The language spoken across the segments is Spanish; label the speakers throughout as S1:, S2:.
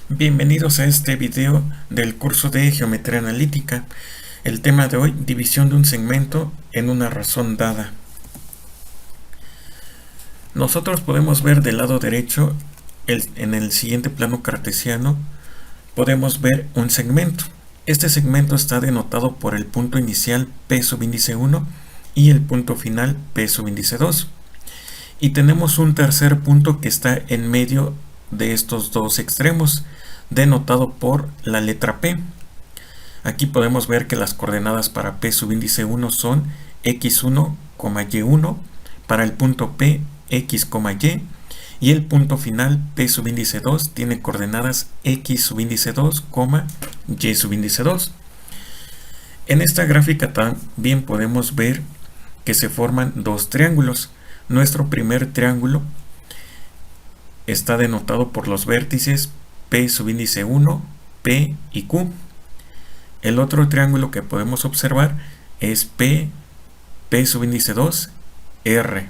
S1: Bienvenidos a este video del curso de Geometría Analítica. El tema de hoy, división de un segmento en una razón dada. Nosotros podemos ver del lado derecho, en el siguiente plano cartesiano, podemos ver un segmento. Este segmento está denotado por el punto inicial P subíndice 1 y el punto final P subíndice 2. Y tenemos un tercer punto que está en medio de estos dos extremos, denotado por la letra P. Aquí podemos ver que las coordenadas para P subíndice 1 son x1, y1, para el punto P, x, y el punto final P subíndice 2 tiene coordenadas x subíndice 2, y subíndice 2. En esta gráfica también podemos ver que se forman dos triángulos. Nuestro primer triángulo está denotado por los vértices P subíndice 1, P y Q. El otro triángulo que podemos observar es P subíndice 2, R.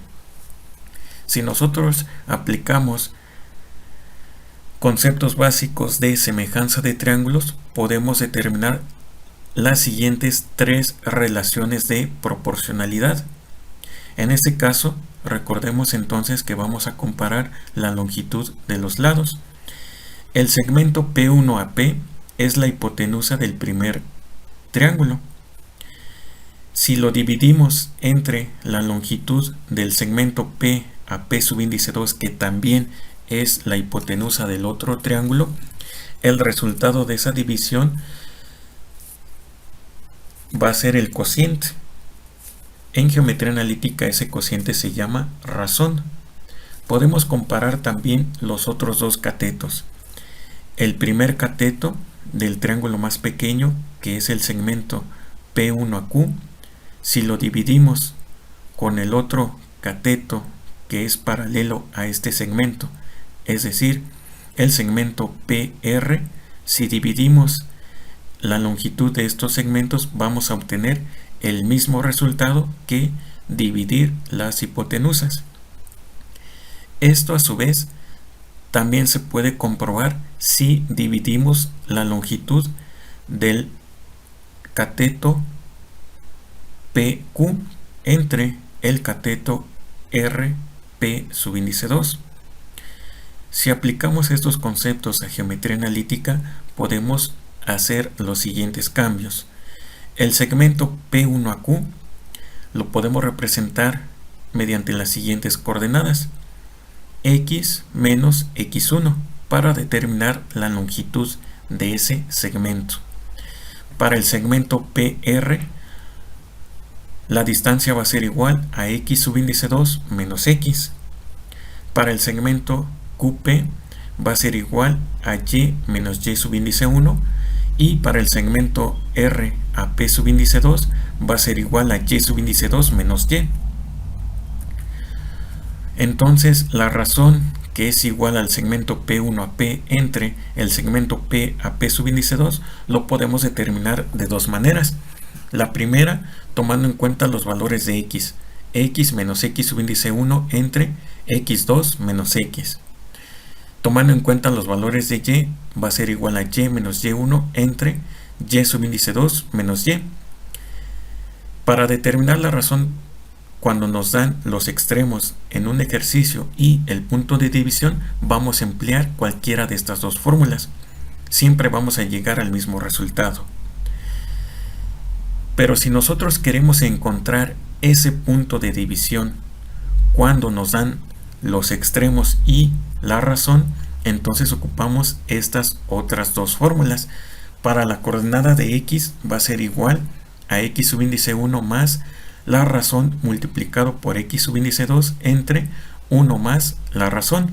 S1: Si nosotros aplicamos conceptos básicos de semejanza de triángulos, podemos determinar las siguientes tres relaciones de proporcionalidad. En este caso, recordemos entonces que vamos a comparar la longitud de los lados. El segmento P1AP es la hipotenusa del primer triángulo. Si lo dividimos entre la longitud del segmento P a P subíndice 2, que también es la hipotenusa del otro triángulo, el resultado de esa división va a ser el cociente. En geometría analítica ese cociente se llama razón. Podemos comparar también los otros dos catetos. El primer cateto del triángulo más pequeño, que es el segmento P1AQ, si lo dividimos con el otro cateto que es paralelo a este segmento, es decir, el segmento PR, si dividimos la longitud de estos segmentos, vamos a obtener el mismo resultado que dividir las hipotenusas. Esto a su vez también se puede comprobar si dividimos la longitud del cateto PQ entre el cateto RP subíndice 2. Si aplicamos estos conceptos a geometría analítica, podemos hacer los siguientes cambios. El segmento P1AQ lo podemos representar mediante las siguientes coordenadas: x menos x1 para determinar la longitud de ese segmento. Para el segmento PR, la distancia va a ser igual a x subíndice 2 menos x. Para el segmento QP va a ser igual a y menos y subíndice 1. Y para el segmento R a P subíndice 2 va a ser igual a y subíndice 2 menos y. Entonces la razón que es igual al segmento P1 a P entre el segmento P a P subíndice 2 lo podemos determinar de dos maneras. La primera, tomando en cuenta los valores de x menos x subíndice 1 entre x2 menos x. Tomando en cuenta los valores de y, va a ser igual a y menos y1 entre y subíndice 2 menos y. Para determinar la razón cuando nos dan los extremos en un ejercicio y el punto de división, vamos a emplear cualquiera de estas dos fórmulas. Siempre vamos a llegar al mismo resultado. Pero si nosotros queremos encontrar ese punto de división cuando nos dan los extremos y la razón, entonces ocupamos estas otras dos fórmulas. Para la coordenada de x va a ser igual a x subíndice 1 más la razón multiplicado por x subíndice 2 entre 1 más la razón.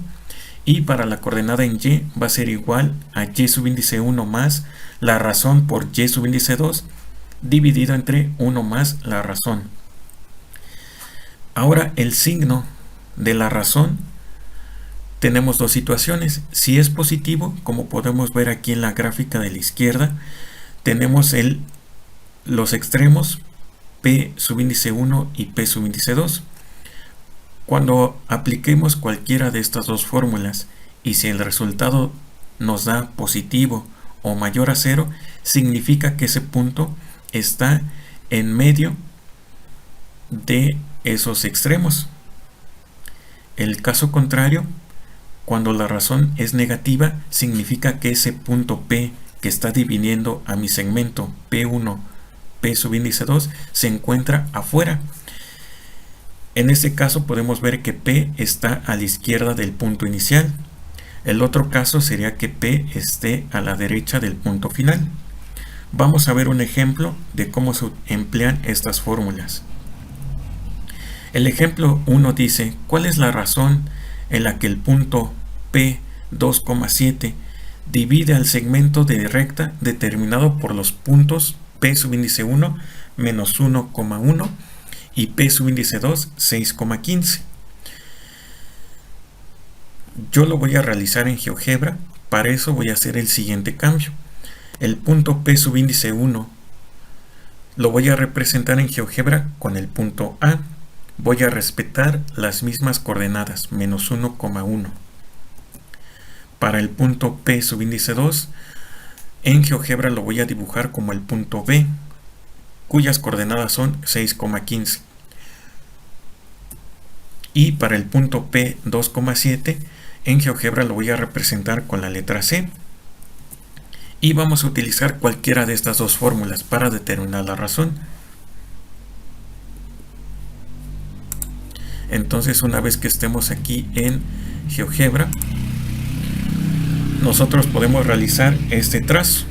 S1: Y para la coordenada en y va a ser igual a y subíndice 1 más la razón por y subíndice 2 dividido entre 1 más la razón. Ahora el signo de la razón, tenemos dos situaciones. Si es positivo, como podemos ver aquí en la gráfica de la izquierda, tenemos los extremos P subíndice 1 y P subíndice 2. Cuando apliquemos cualquiera de estas dos fórmulas y si el resultado nos da positivo o mayor a 0, significa que ese punto está en medio de esos extremos. El caso contrario, cuando la razón es negativa, significa que ese punto P que está dividiendo a mi segmento P1, P subíndice 2, se encuentra afuera. En este caso podemos ver que P está a la izquierda del punto inicial. El otro caso sería que P esté a la derecha del punto final. Vamos a ver un ejemplo de cómo se emplean estas fórmulas. El ejemplo 1 dice, ¿cuál es la razón en la que el punto P 2,7 divide al segmento de recta determinado por los puntos P subíndice 1 menos 1,1 y P subíndice 2 6,15? Yo lo voy a realizar en GeoGebra. Para eso voy a hacer el siguiente cambio. El punto P subíndice 1 lo voy a representar en GeoGebra con el punto A. Voy a respetar las mismas coordenadas, menos 1,1. Para el punto P subíndice 2, en GeoGebra lo voy a dibujar como el punto B, cuyas coordenadas son 6,15. Y para el punto P 2,7, en GeoGebra lo voy a representar con la letra C. Y vamos a utilizar cualquiera de estas dos fórmulas para determinar la razón. Entonces, una vez que estemos aquí en GeoGebra, nosotros podemos realizar este trazo.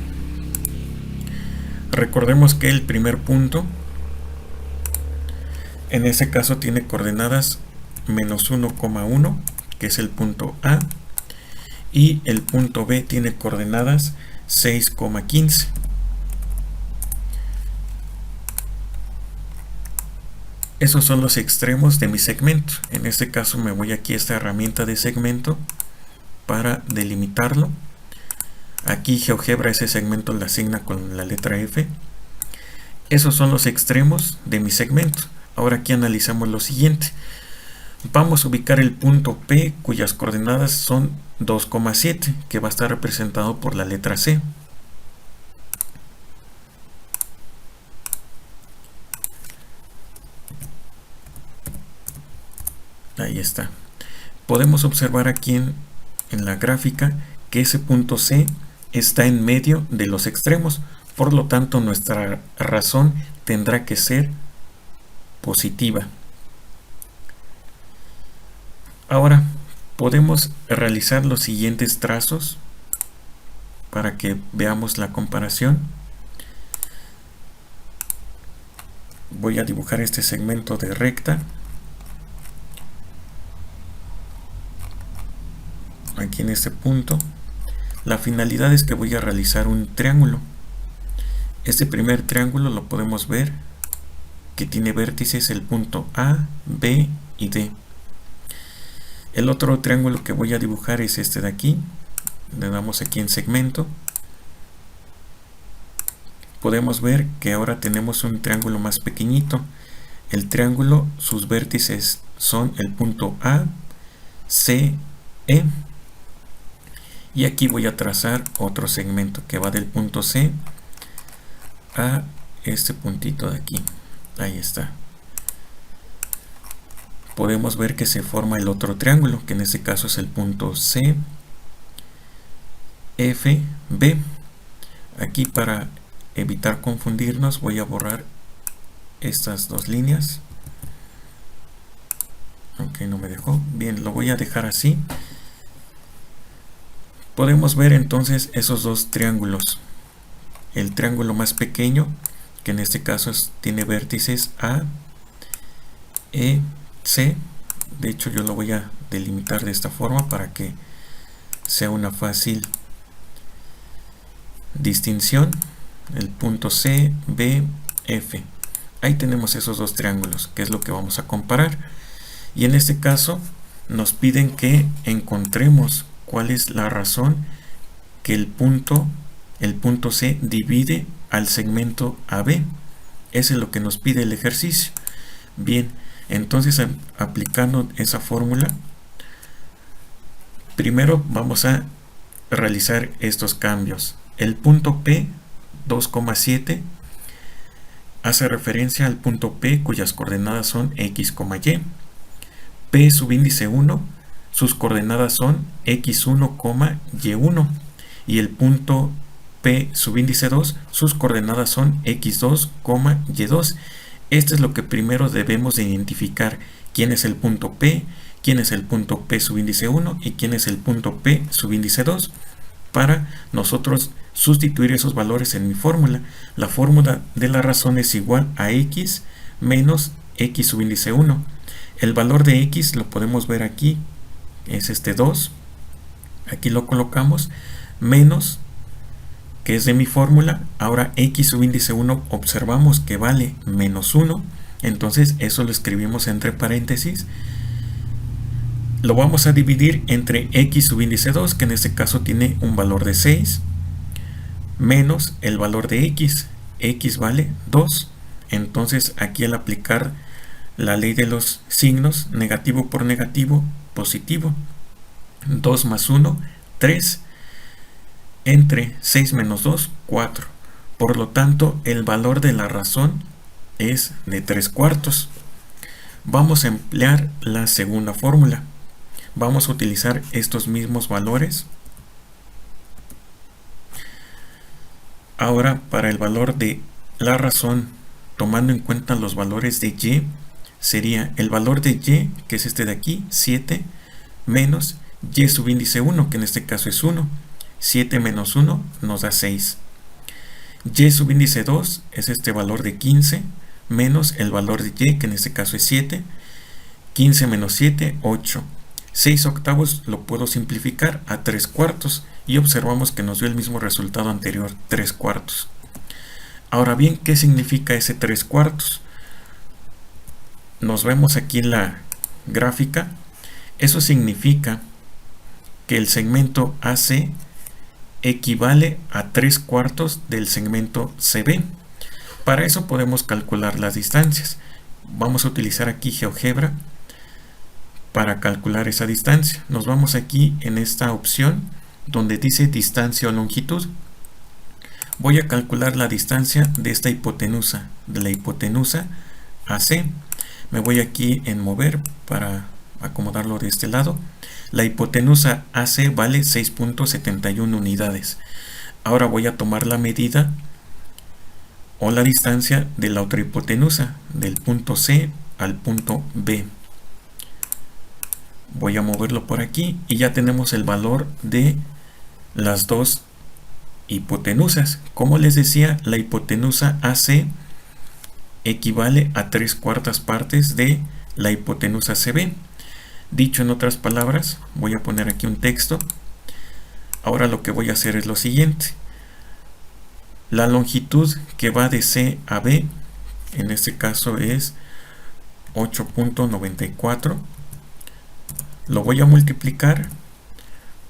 S1: Recordemos que el primer punto, en ese caso, tiene coordenadas menos 1,1, que es el punto A, y el punto B tiene coordenadas 6,15. Esos son los extremos de mi segmento. En este caso me voy aquí a esta herramienta de segmento para delimitarlo. Aquí GeoGebra ese segmento lo asigna con la letra F. Esos son los extremos de mi segmento. Ahora aquí analizamos lo siguiente. Vamos a ubicar el punto P, cuyas coordenadas son 2,7, que va a estar representado por la letra C. Ahí está. Podemos observar aquí en la gráfica que ese punto C está en medio de los extremos. Por lo tanto, nuestra razón tendrá que ser positiva. Ahora podemos realizar los siguientes trazos para que veamos la comparación. Voy a dibujar este segmento de recta. Aquí en este punto. La finalidad es que voy a realizar un triángulo. Este primer triángulo lo podemos ver que tiene vértices el punto A, B y D. El otro triángulo que voy a dibujar es este de aquí. Le damos aquí en segmento. Podemos ver que ahora tenemos un triángulo más pequeñito. El triángulo, sus vértices son el punto A, C, E. Y aquí voy a trazar otro segmento que va del punto C a este puntito de aquí. Ahí está. Podemos ver que se forma el otro triángulo, que en este caso es el punto C, F, B. Aquí, para evitar confundirnos, voy a borrar estas dos líneas. Ok, no me dejó. Bien, lo voy a dejar así. Podemos ver entonces esos dos triángulos. El triángulo más pequeño, que en este caso tiene vértices A, E, C. De hecho, yo lo voy a delimitar de esta forma para que sea una fácil distinción. El punto C, B, F. Ahí tenemos esos dos triángulos, que es lo que vamos a comparar. Y en este caso nos piden que encontremos cuál es la razón que el punto C divide al segmento AB. Eso es lo que nos pide el ejercicio. Bien, entonces aplicando esa fórmula, primero vamos a realizar estos cambios. El punto P 2,7 hace referencia al punto P cuyas coordenadas son x, y. P subíndice 1, sus coordenadas son x1, y1. Y el punto P subíndice 2, sus coordenadas son x2, y2. Esto es lo que primero debemos de identificar: quién es el punto P, quién es el punto P subíndice 1 y quién es el punto P subíndice 2, para nosotros sustituir esos valores en mi fórmula. La fórmula de la razón es igual a x menos x subíndice 1. El valor de x lo podemos ver aquí, es este 2. Aquí lo colocamos, menos, que es de mi fórmula. Ahora x subíndice 1 observamos que vale menos 1. Entonces eso lo escribimos entre paréntesis. Lo vamos a dividir entre x subíndice 2, que en este caso tiene un valor de 6, menos el valor de x. X vale 2. Entonces aquí, al aplicar la ley de los signos, negativo por negativo, positivo. 2 más 1, 3. Entre 6 menos 2, 4. Por lo tanto, el valor de la razón es de 3/4. Vamos a emplear la segunda fórmula. Vamos a utilizar estos mismos valores. Ahora, para el valor de la razón, tomando en cuenta los valores de y, sería el valor de y, que es este de aquí, 7, menos y subíndice 1, que en este caso es 1. 7 menos 1 nos da 6. Y subíndice 2 es este valor de 15, menos el valor de y, que en este caso es 7. 15 menos 7, 8. 6 octavos lo puedo simplificar a 3/4 y observamos que nos dio el mismo resultado anterior, 3/4. Ahora bien, ¿qué significa ese 3/4? Nos vemos aquí en la gráfica. Eso significa que el segmento AC equivale a 3/4 del segmento CB. Para eso podemos calcular las distancias. Vamos a utilizar aquí GeoGebra para calcular esa distancia. Nos vamos aquí en esta opción donde dice distancia o longitud. Voy a calcular la distancia de esta hipotenusa, de la hipotenusa AC. Me voy aquí en mover para acomodarlo de este lado. La hipotenusa AC vale 6.71 unidades. Ahora voy a tomar la medida o la distancia de la otra hipotenusa, del punto C al punto B. Voy a moverlo por aquí y ya tenemos el valor de las dos hipotenusas. Como les decía, la hipotenusa AC equivale a 3/4 partes de la hipotenusa CB. Dicho en otras palabras, voy a poner aquí un texto. Ahora lo que voy a hacer es lo siguiente. La longitud que va de C a B, en este caso es 8.94. Lo voy a multiplicar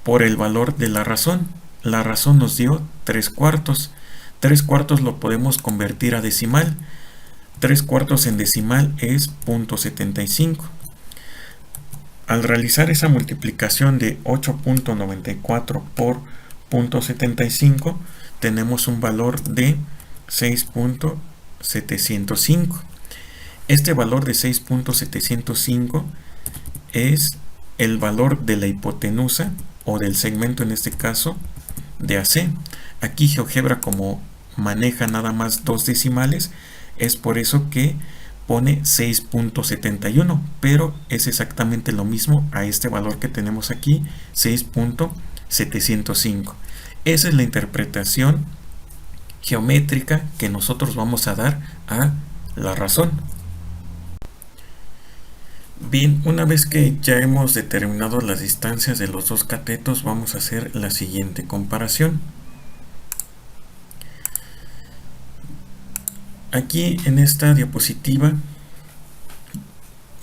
S1: por el valor de la razón. La razón nos dio 3/4. 3/4 lo podemos convertir a decimal. 3/4 en decimal es 0.75. Al realizar esa multiplicación de 8.94 por 0.75, tenemos un valor de 6.705. Este valor de 6.705 es el valor de la hipotenusa o del segmento, en este caso de AC. Aquí GeoGebra, como maneja nada más dos decimales, es por eso que pone 6.71, pero es exactamente lo mismo a este valor que tenemos aquí, 6.705. Esa es la interpretación geométrica que nosotros vamos a dar a la razón. Bien, una vez que ya hemos determinado las distancias de los dos catetos, vamos a hacer la siguiente comparación. Aquí en esta diapositiva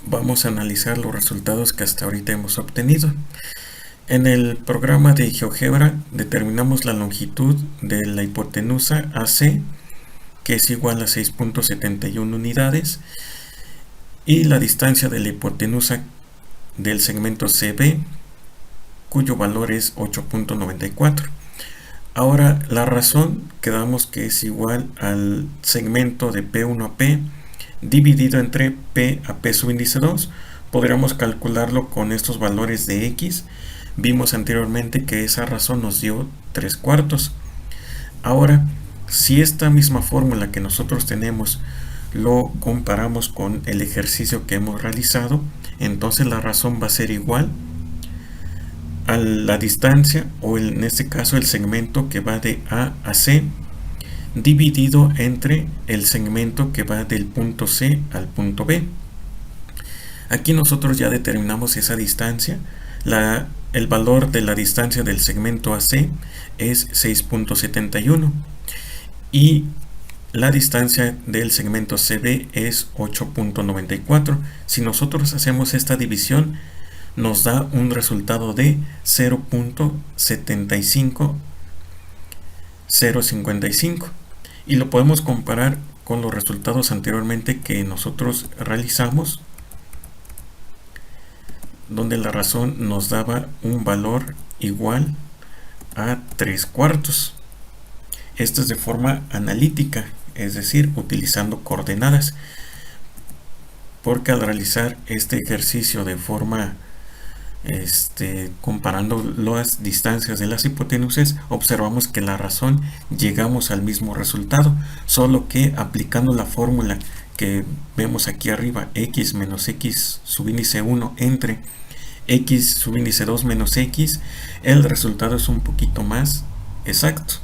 S1: vamos a analizar los resultados que hasta ahorita hemos obtenido. En el programa de GeoGebra determinamos la longitud de la hipotenusa AC, que es igual a 6.71 unidades, y la distancia de la hipotenusa del segmento CB, cuyo valor es 8.94. Ahora la razón quedamos que es igual al segmento de P1 a P dividido entre P a P subíndice 2. Podríamos calcularlo con estos valores de X. Vimos anteriormente que esa razón nos dio 3/4. Ahora, si esta misma fórmula que nosotros tenemos lo comparamos con el ejercicio que hemos realizado, entonces la razón va a ser igual a la distancia, o en este caso el segmento que va de A a C, dividido entre el segmento que va del punto C al punto B. Aquí nosotros ya determinamos esa distancia. El valor de la distancia del segmento AC es 6.71 y la distancia del segmento CB es 8.94. Si nosotros hacemos esta división, nos da un resultado de 0.75055 y lo podemos comparar con los resultados anteriormente que nosotros realizamos, donde la razón nos daba un valor igual a 3/4. Esto es de forma analítica, es decir, utilizando coordenadas, porque al realizar este ejercicio de forma comparando las distancias de las hipotenuses, observamos que la razón llegamos al mismo resultado, solo que aplicando la fórmula que vemos aquí arriba, x menos x subíndice 1 entre x subíndice 2 menos x, el resultado es un poquito más exacto.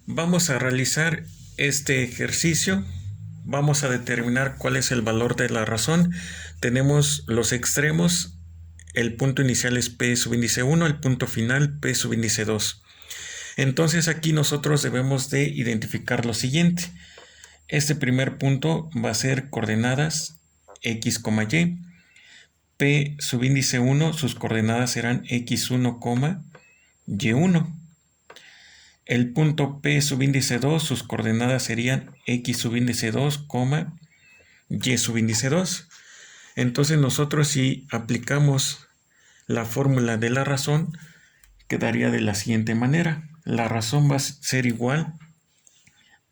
S1: Vamos a realizar este ejercicio. Vamos a determinar cuál es el valor de la razón. Tenemos los extremos. El punto inicial es P subíndice 1, el punto final P subíndice 2. Entonces aquí nosotros debemos de identificar lo siguiente. Este primer punto va a ser coordenadas x, y. P subíndice 1, sus coordenadas serán x1, y1. El punto P subíndice 2, sus coordenadas serían x subíndice 2, y subíndice 2. Entonces nosotros, si aplicamos la fórmula de la razón, quedaría de la siguiente manera. La razón va a ser igual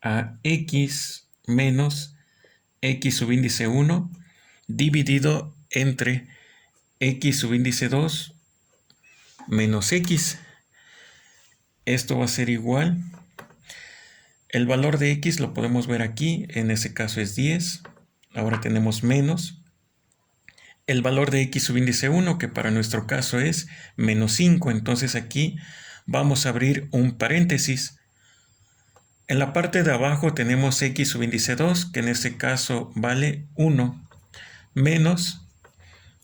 S1: a x menos x subíndice 1 dividido entre x subíndice 2 menos x. Esto va a ser igual. El valor de x lo podemos ver aquí. En ese caso es 10. Ahora tenemos menos. El valor de x subíndice 1, que para nuestro caso es menos 5. Entonces aquí vamos a abrir un paréntesis. En la parte de abajo tenemos x subíndice 2, que en este caso vale 1, menos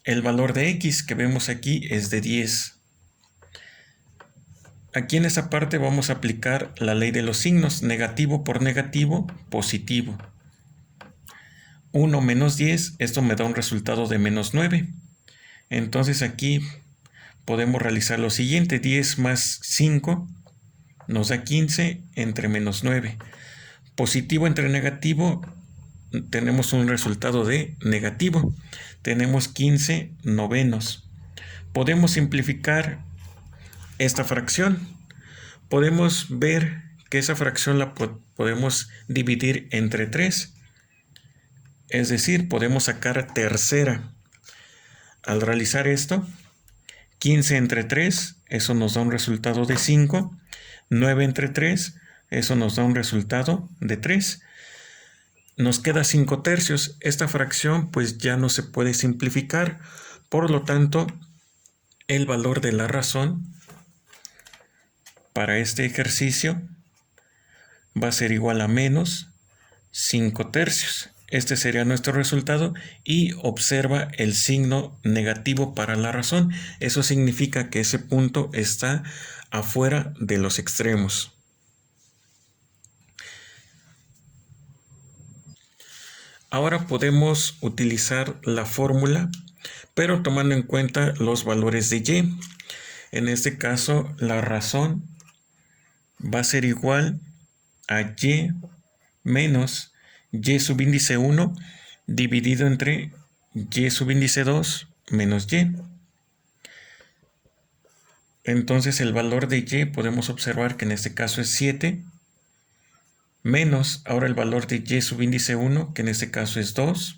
S1: el valor de x, que vemos aquí es de 10. Aquí en esa parte vamos a aplicar la ley de los signos. Negativo por negativo, positivo. 1 menos 10, esto me da un resultado de menos 9. Entonces aquí podemos realizar lo siguiente. 10 más 5 nos da 15 entre menos 9. Positivo entre negativo, tenemos un resultado de negativo. Tenemos 15 novenos. Podemos simplificar esta fracción. Podemos ver que esa fracción la podemos dividir entre 3. Es decir, podemos sacar tercera. Al realizar esto, 15 entre 3, eso nos da un resultado de 5. 9 entre 3, eso nos da un resultado de 3. Nos queda 5 tercios. Esta fracción pues ya no se puede simplificar. Por lo tanto, el valor de la razón para este ejercicio va a ser igual a menos 5 tercios. Este sería nuestro resultado y observa el signo negativo para la razón. Eso significa que ese punto está afuera de los extremos. Ahora podemos utilizar la fórmula, pero tomando en cuenta los valores de y. En este caso, la razón va a ser igual a y menos y subíndice 1 dividido entre y subíndice 2 menos y. Entonces el valor de y podemos observar que en este caso es 7, menos ahora el valor de y subíndice 1, que en este caso es 2,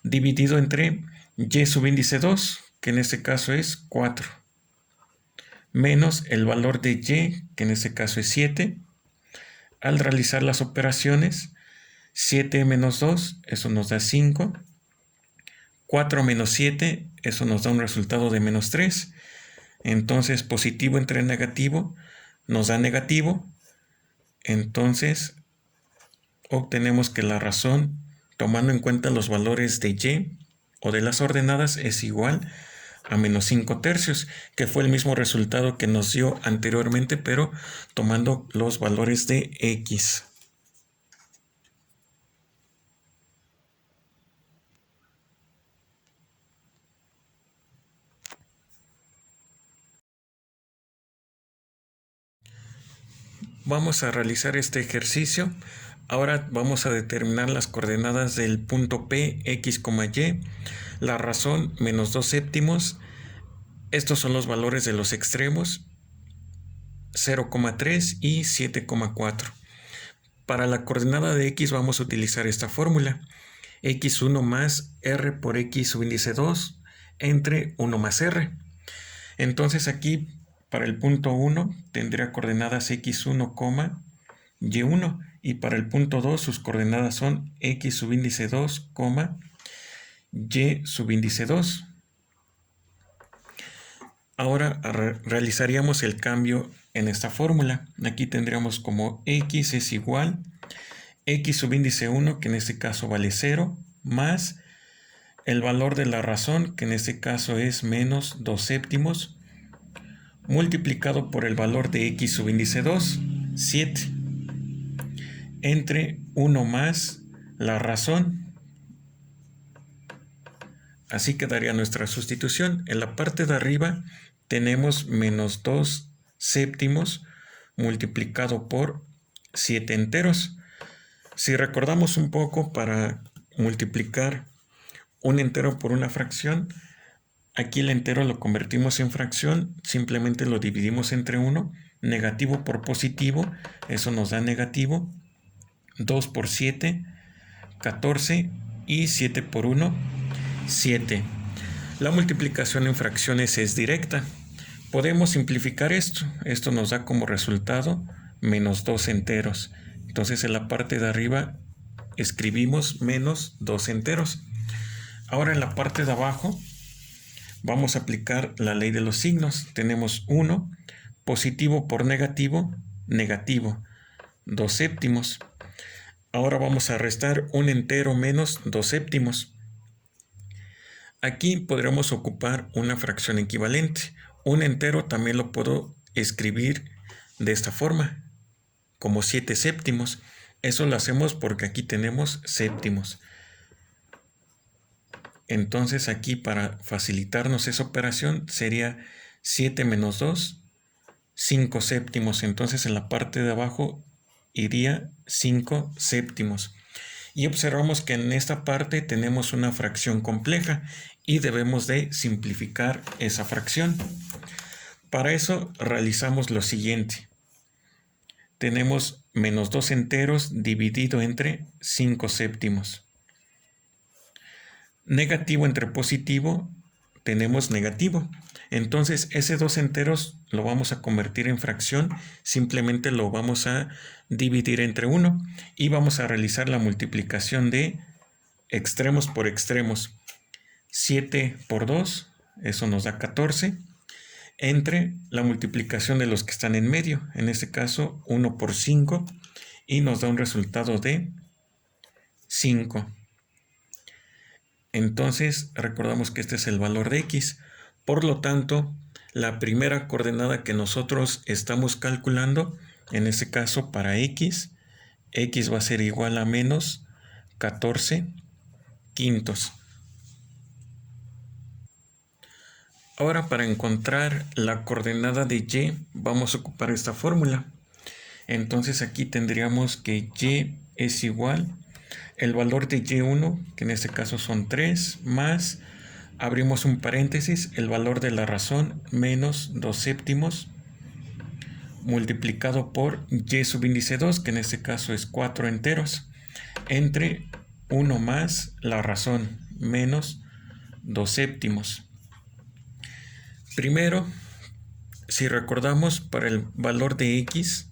S1: dividido entre y subíndice 2, que en este caso es 4, menos el valor de y, que en este caso es 7. Al realizar las operaciones, 7 menos 2, eso nos da 5. 4 menos 7, eso nos da un resultado de menos 3. Entonces, positivo entre negativo nos da negativo. Entonces, obtenemos que la razón, tomando en cuenta los valores de y o de las ordenadas, es igual a menos 5 tercios, que fue el mismo resultado que nos dio anteriormente, pero tomando los valores de x. Vamos a realizar este ejercicio. Ahora vamos a determinar las coordenadas del punto P, X, Y. La razón, menos 2 séptimos. Estos son los valores de los extremos, 0,3 y 7,4. Para la coordenada de X vamos a utilizar esta fórmula. X1 más R por X subíndice 2 entre 1 más R. Entonces aquí para el punto 1 tendría coordenadas x1, y1, y para el punto 2 sus coordenadas son x subíndice 2, y subíndice 2. Ahora realizaríamos el cambio en esta fórmula. Aquí tendríamos como x es igual x subíndice 1, que en este caso vale 0, más el valor de la razón, que en este caso es menos 2 séptimos, multiplicado por el valor de x subíndice 2, 7, entre 1 más la razón. Así quedaría nuestra sustitución. En la parte de arriba tenemos menos 2 séptimos multiplicado por 7 enteros. Si recordamos un poco, para multiplicar un entero por una fracción, aquí el entero lo convertimos en fracción, simplemente lo dividimos entre 1, negativo por positivo, eso nos da negativo, 2 por 7, 14, y 7 por 1, 7. La multiplicación en fracciones es directa. Podemos simplificar esto. Esto nos da como resultado menos 2 enteros. Entonces en la parte de arriba escribimos menos 2 enteros. Ahora en la parte de abajo vamos a aplicar la ley de los signos. Tenemos 1, positivo por negativo, negativo, 2 séptimos. Ahora vamos a restar un entero menos 2 séptimos. Aquí podremos ocupar una fracción equivalente. Un entero también lo puedo escribir de esta forma, como 7 séptimos. Eso lo hacemos porque aquí tenemos séptimos. Entonces aquí, para facilitarnos esa operación, sería 7 menos 2, 5 séptimos. Entonces en la parte de abajo iría 5 séptimos. Y observamos que en esta parte tenemos una fracción compleja y debemos de simplificar esa fracción. Para eso realizamos lo siguiente. Tenemos menos 2 enteros dividido entre 5 séptimos. Negativo entre positivo, tenemos negativo. Entonces ese 2 enteros lo vamos a convertir en fracción, simplemente lo vamos a dividir entre 1 y vamos a realizar la multiplicación de extremos por extremos. 7 por 2, eso nos da 14, entre la multiplicación de los que están en medio, en este caso 1 por 5, y nos da un resultado de 5. Entonces recordamos que este es el valor de x. Por lo tanto, la primera coordenada que nosotros estamos calculando, en este caso para x va a ser igual a menos 14 quintos. Ahora, para encontrar la coordenada de y, vamos a ocupar esta fórmula. Entonces aquí tendríamos que y es igual el valor de y1, que en este caso son 3, más, abrimos un paréntesis, el valor de la razón menos 2 séptimos, multiplicado por y subíndice 2, que en este caso es 4 enteros, entre 1 más la razón menos 2 séptimos. Primero, si recordamos, para el valor de x,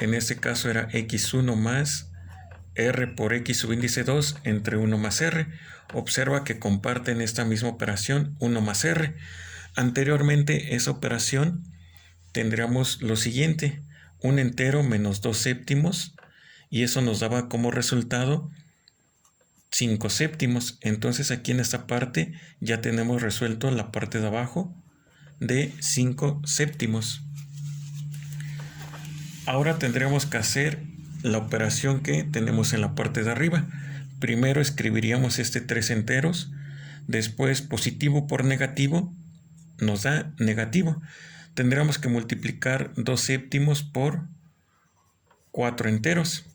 S1: en este caso era x1 más r por x subíndice 2 entre 1 más r. Observa que comparten esta misma operación 1 más r. Anteriormente esa operación tendríamos lo siguiente, un entero menos 2 séptimos, y eso nos daba como resultado 5 séptimos. Entonces aquí en esta parte ya tenemos resuelto la parte de abajo de 5 séptimos. Ahora tendremos que hacer la operación que tenemos en la parte de arriba. Primero escribiríamos este 3 enteros, después positivo por negativo nos da negativo. Tendríamos que multiplicar 2 séptimos por 4 enteros.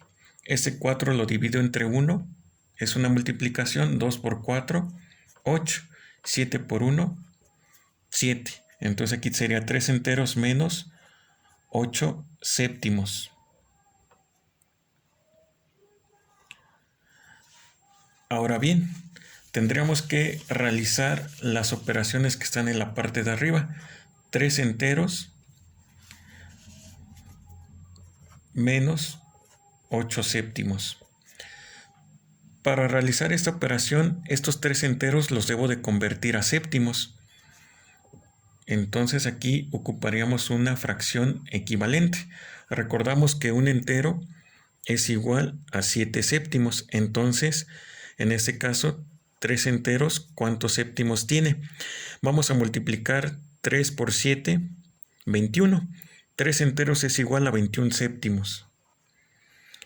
S1: Este 4 lo divido entre 1, es una multiplicación, 2 por 4, 8, 7 por 1, 7. Entonces aquí sería 3 enteros menos 8 séptimos. Ahora bien, tendríamos que realizar las operaciones que están en la parte de arriba. 3 enteros menos 8 séptimos. Para realizar esta operación, estos 3 enteros los debo de convertir a séptimos. Entonces aquí ocuparíamos una fracción equivalente. Recordamos que un entero es igual a 7 séptimos. Entonces, en este caso, 3 enteros, ¿cuántos séptimos tiene? Vamos a multiplicar 3 por 7, 21. 3 enteros es igual a 21 séptimos.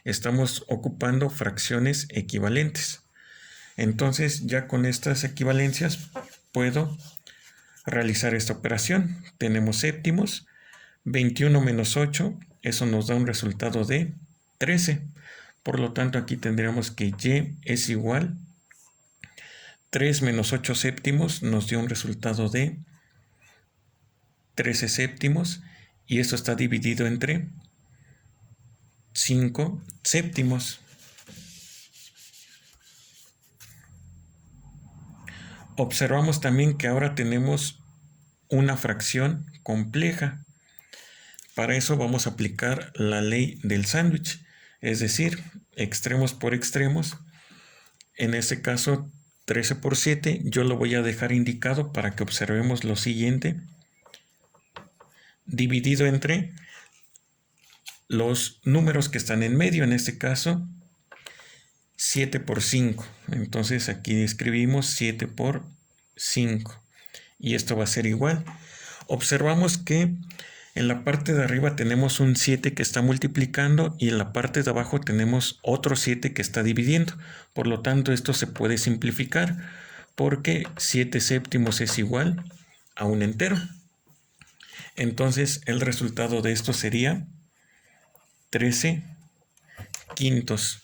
S1: Estamos ocupando fracciones equivalentes. Entonces, ya con estas equivalencias puedo realizar esta operación. Tenemos séptimos, 21 menos 8, eso nos da un resultado de 13. Por lo tanto, aquí tendríamos que y es igual 3 menos 8 séptimos nos dio un resultado de 13 séptimos, y esto está dividido entre 5 séptimos. Observamos también que ahora tenemos una fracción compleja. Para eso vamos a aplicar la ley del sándwich, es decir, extremos por extremos. En este caso, 13 por 7, yo lo voy a dejar indicado para que observemos lo siguiente. Dividido entre los números que están en medio, en este caso 7 por 5. Entonces aquí escribimos 7 por 5 y esto va a ser igual. Observamos que en la parte de arriba tenemos un 7 que está multiplicando y en la parte de abajo tenemos otro 7 que está dividiendo. Por lo tanto, esto se puede simplificar porque 7 séptimos es igual a un entero. Entonces el resultado de esto sería 13 quintos.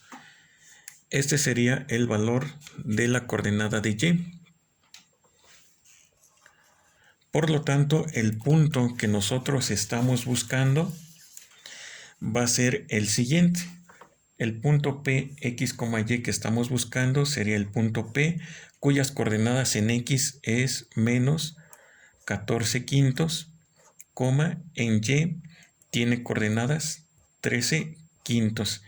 S1: Este sería el valor de la coordenada de y. Por lo tanto, el punto que nosotros estamos buscando va a ser el siguiente. El punto P, x, y que estamos buscando sería el punto P, cuyas coordenadas en x es menos 14 quintos, en y tiene coordenadas 13 quintos.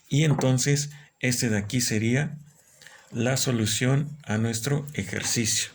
S1: Y entonces este de aquí sería la solución a nuestro ejercicio.